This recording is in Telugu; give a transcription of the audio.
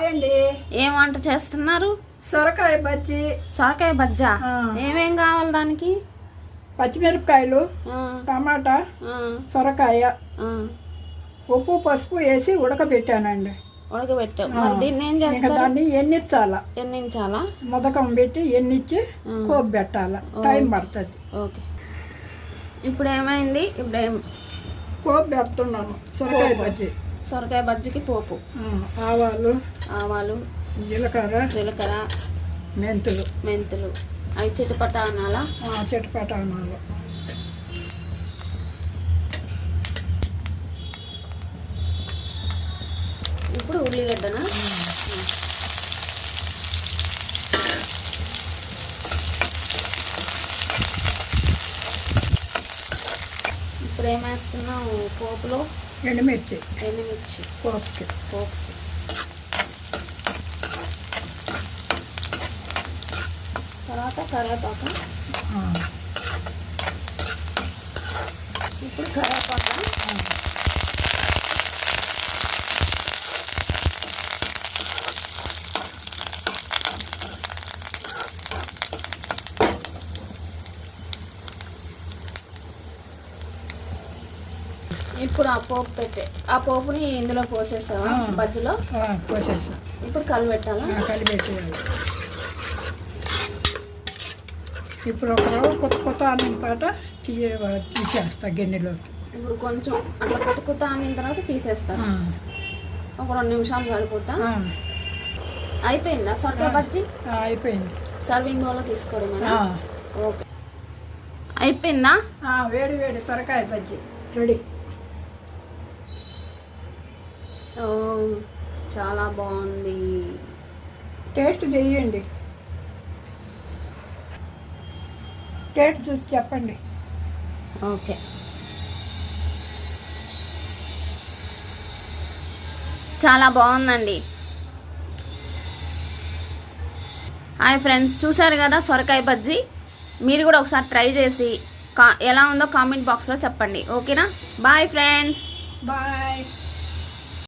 హాయ్ అండి. ఏం వంట చేస్తున్నారు? సొరకాయ బజ్జీ. సొరకాయ బజ్జా? ఏమేం కావాలి దానికి? పచ్చిమిరపకాయలు, టమాటా, సొరకాయ, ఉప్పు పసుపు వేసి ఉడకబెట్టానండి. ఉడకబెట్టావు. దీన్ని ఏం చేస్తారు? దాన్ని ఎన్నించాలా? మొదకం పెట్టి ఎన్నిచ్చి కోపు పెట్టాలా. టైం పడుతుంది. ఓకే. ఇప్పుడు ఏమైంది? కోపు పెడుతున్నాను. సొరకాయ బజ్జీకి పోపు. ఆవాలు, జీలకర్ర, మెంతులు అవి చిటపట అనాలా? చిటపట అనాలి. ఇప్పుడు ఉల్లిగడ్డనా? ఇప్పుడు ఏమేస్తున్నావు పోపులో? ఎండుమిర్చి పోపుకి. తర్వాత కరివేపాకు. ఇప్పుడు కరివేపాకు. ఇప్పుడు ఆ పోపుని ఇందులో పోసేసావా? బజ్జీలో పోసేసా. ఇప్పుడు కలిపెట్టాలా? కలిపెట్టేయాలి. ఇప్పుడు ఒక కొత్త అన్నం పాట తీసేస్తా గిన్నెలోకి. ఇప్పుడు కొంచెం అట్లా కొత్త అన్నిన తర్వాత తీసేస్తా. ఒక 2 నిమిషాలు సరిపోతా. అయిపోయిందా సొరకాయ బజ్జీ? అయిపోయింది. సర్వింగ్ బౌల్లో తీసుకోవడమేనా? ఓకే. అయిపోయిందా? వేడి సొరకాయ బజ్జీ రెడీ. ఓ, చాలా బాగుంది. టేస్ట్ చేయండి. టేస్ట్ చూసి చెప్పండి. ఓకే. చాలా బాగుందండి. హాయ్ ఫ్రెండ్స్, చూసారు కదా సొరకాయ బజ్జీ. మీరు కూడా ఒకసారి ట్రై చేసి ఎలా ఉందో కామెంట్ బాక్స్లో చెప్పండి. ఓకేనా? Bye friends. బాయ్.